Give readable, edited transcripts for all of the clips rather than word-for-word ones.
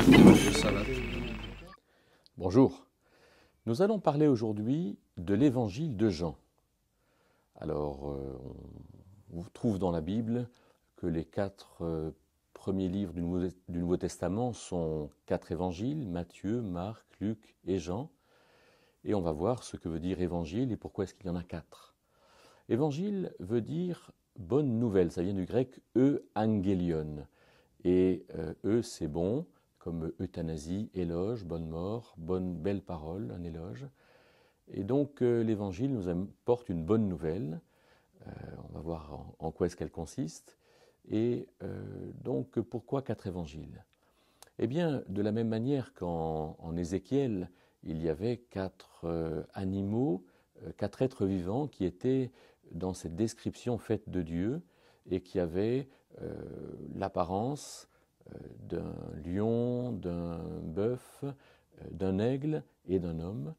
Ça va. Bonjour, nous allons parler aujourd'hui de l'évangile de Jean. Alors, on trouve dans la Bible que les quatre premiers livres du Nouveau Testament sont quatre évangiles, Matthieu, Marc, Luc et Jean. Et on va voir ce que veut dire évangile et pourquoi est-ce qu'il y en a quatre. Évangile veut dire bonne nouvelle, ça vient du grec euangelion. Et c'est bon, comme euthanasie, éloge, bonne mort, bonne belle parole, un éloge. Et donc l'évangile nous apporte une bonne nouvelle. On va voir en quoi est-ce qu'elle consiste. Et donc pourquoi quatre évangiles? Eh bien, de la même manière qu'en Ézéchiel, il y avait quatre animaux, quatre êtres vivants qui étaient dans cette description faite de Dieu et qui avaient l'apparence d'un lion, d'un bœuf, d'un aigle et d'un homme.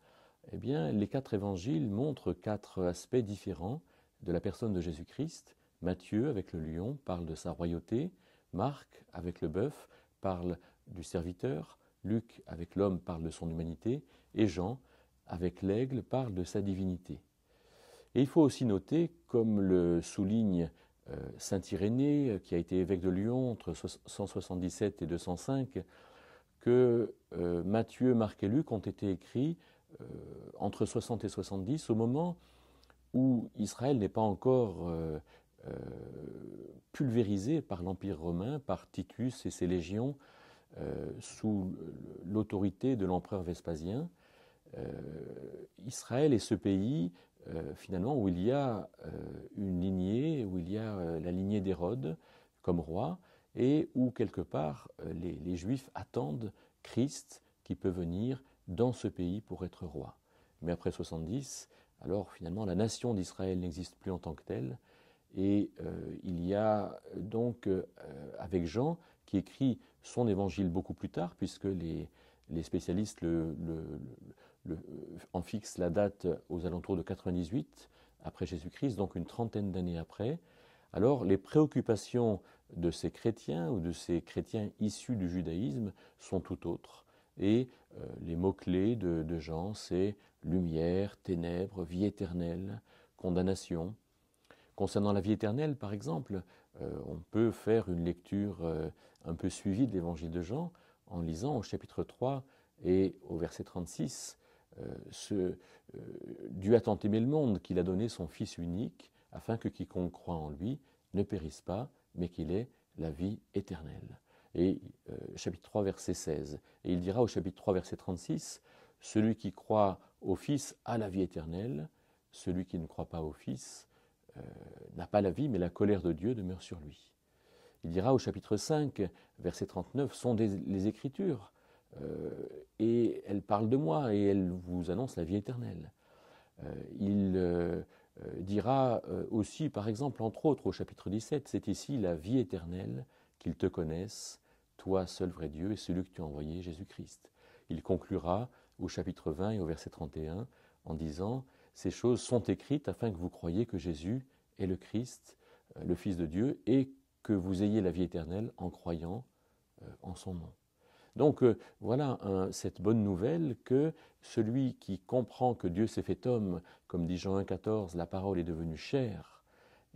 Eh bien, les quatre évangiles montrent quatre aspects différents de la personne de Jésus-Christ. Matthieu, avec le lion, parle de sa royauté. Marc, avec le bœuf, parle du serviteur. Luc, avec l'homme, parle de son humanité. Et Jean, avec l'aigle, parle de sa divinité. Et il faut aussi noter, comme le souligne saint Irénée, qui a été évêque de Lyon entre 177 et 205, que Matthieu, Marc et Luc ont été écrits entre 60 et 70, au moment où Israël n'est pas encore pulvérisé par l'Empire romain, par Titus et ses légions, sous l'autorité de l'empereur Vespasien. Israël est ce pays, finalement, où il y a une lignée, où il y a la lignée d'Hérode comme roi, et où, quelque part, les Juifs attendent Christ qui peut venir dans ce pays pour être roi. Mais après 70, alors finalement la nation d'Israël n'existe plus en tant que telle, et il y a donc avec Jean qui écrit son évangile beaucoup plus tard, puisque les spécialistes en fixent la date aux alentours de 98 après Jésus-Christ, donc une trentaine d'années après. Alors les préoccupations de ces chrétiens ou de ces chrétiens issus du judaïsme sont tout autres. Et les mots-clés de Jean, c'est lumière, ténèbres, vie éternelle, condamnation. Concernant la vie éternelle, par exemple, on peut faire une lecture un peu suivie de l'évangile de Jean en lisant au chapitre 3 et au verset 36 Dieu a tant aimé le monde qu'il a donné son Fils unique afin que quiconque croit en lui ne périsse pas, mais qu'il ait la vie éternelle. Et chapitre 3, verset 16. Et il dira au chapitre 3, verset 36, celui qui croit au Fils a la vie éternelle, celui qui ne croit pas au Fils n'a pas la vie, mais la colère de Dieu demeure sur lui. Il dira au chapitre 5, verset 39, sont les Écritures, et elles parlent de moi, et elles vous annoncent la vie éternelle. Il dira aussi, par exemple, entre autres, au chapitre 17, c'est ici la vie éternelle, qu'ils te connaissent, toi seul vrai Dieu, et celui que tu as envoyé, Jésus-Christ. Il conclura au chapitre 20 et au verset 31 en disant, ces choses sont écrites afin que vous croyiez que Jésus est le Christ, le Fils de Dieu, et que vous ayez la vie éternelle en croyant en son nom. Donc voilà cette bonne nouvelle que celui qui comprend que Dieu s'est fait homme, comme dit Jean 1,14, la parole est devenue chair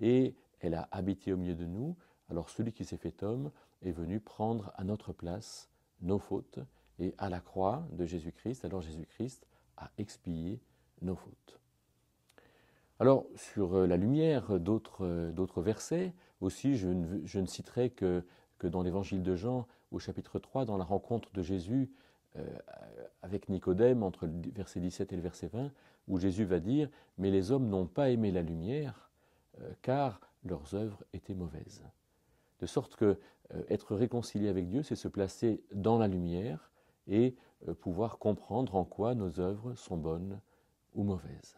et elle a habité au milieu de nous, alors celui qui s'est fait homme est venu prendre à notre place nos fautes et à la croix de Jésus-Christ, alors Jésus-Christ a expié nos fautes. Alors sur la lumière d'autres versets, aussi je ne citerai que dans l'évangile de Jean, au chapitre 3, dans la rencontre de Jésus avec Nicodème, entre le verset 17 et le verset 20, où Jésus va dire « Mais les hommes n'ont pas aimé la lumière, car leurs œuvres étaient mauvaises. » De sorte que être réconcilié avec Dieu, c'est se placer dans la lumière et pouvoir comprendre en quoi nos œuvres sont bonnes ou mauvaises.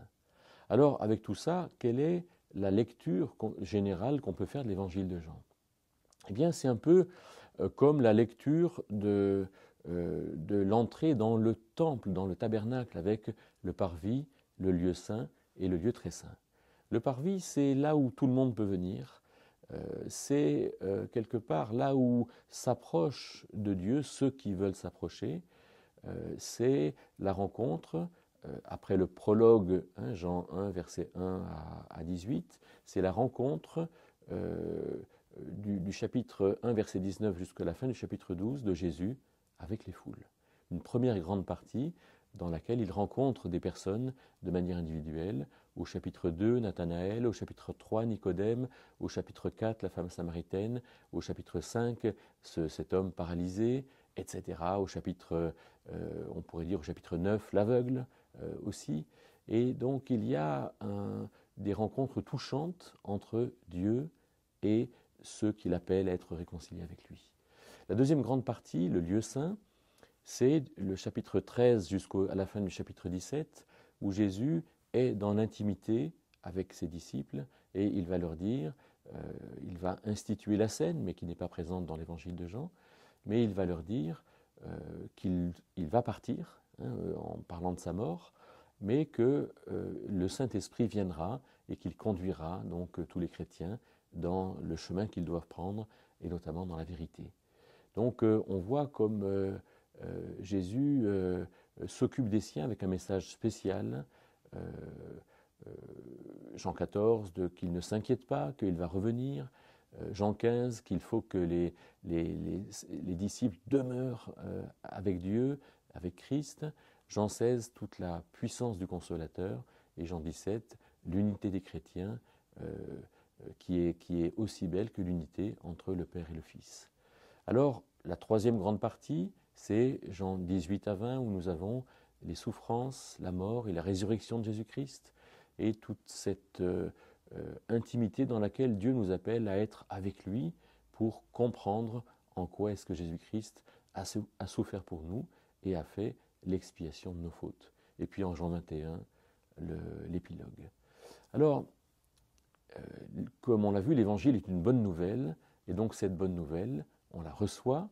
Alors, avec tout ça, quelle est la lecture générale qu'on peut faire de l'évangile de Jean? Eh bien, c'est un peu comme la lecture de l'entrée dans le temple, dans le tabernacle, avec le parvis, le lieu saint et le lieu très saint. Le parvis, c'est là où tout le monde peut venir. C'est quelque part là où s'approchent de Dieu ceux qui veulent s'approcher. C'est la rencontre, après le prologue, hein, Jean 1, verset 1 à 18, c'est la rencontre du chapitre 1, verset 19 jusqu'à la fin du chapitre 12 de Jésus avec les foules. Une première grande partie dans laquelle il rencontre des personnes de manière individuelle. Au chapitre 2, Nathanaël, au chapitre 3, Nicodème, au chapitre 4, la femme samaritaine, au chapitre 5, cet homme paralysé, etc. Au chapitre, on pourrait dire au chapitre 9, l'aveugle aussi. Et donc il y a des rencontres touchantes entre Dieu et ceux qu'il appelle à être réconciliés avec lui. La deuxième grande partie, le lieu saint, c'est le chapitre 13 jusqu'à la fin du chapitre 17, où Jésus est dans l'intimité avec ses disciples et il va leur dire, il va instituer la scène, mais qui n'est pas présente dans l'évangile de Jean, mais il va leur dire qu'il va partir, hein, en parlant de sa mort, mais que le Saint-Esprit viendra et qu'il conduira donc tous les chrétiens dans le chemin qu'ils doivent prendre, et notamment dans la vérité. Donc on voit comme Jésus s'occupe des siens avec un message spécial. Jean 14, qu'il ne s'inquiète pas, qu'il va revenir. Jean 15, qu'il faut que les disciples demeurent avec Dieu, avec Christ. Jean 16, toute la puissance du Consolateur. Et Jean 17, l'unité des chrétiens qui est aussi belle que l'unité entre le Père et le Fils. Alors, la troisième grande partie, c'est Jean 18 à 20, où nous avons les souffrances, la mort et la résurrection de Jésus-Christ, et toute cette intimité dans laquelle Dieu nous appelle à être avec lui pour comprendre en quoi est-ce que Jésus-Christ a souffert pour nous et a fait l'expiation de nos fautes. Et puis en Jean 21, l'épilogue. Alors, comme on l'a vu, l'Évangile est une bonne nouvelle, et donc cette bonne nouvelle, on la reçoit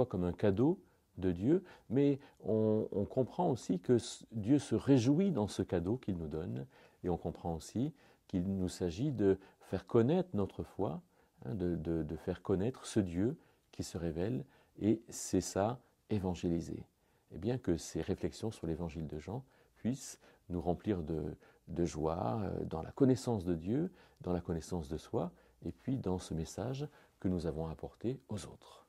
comme un cadeau de Dieu, mais on comprend aussi que Dieu se réjouit dans ce cadeau qu'il nous donne, et on comprend aussi qu'il nous s'agit de faire connaître notre foi, hein, de faire connaître ce Dieu qui se révèle, et c'est ça, évangéliser. Et bien que ces réflexions sur l'Évangile de Jean puissent nous remplir de joie dans la connaissance de Dieu, dans la connaissance de soi, et puis dans ce message que nous avons apporté aux autres.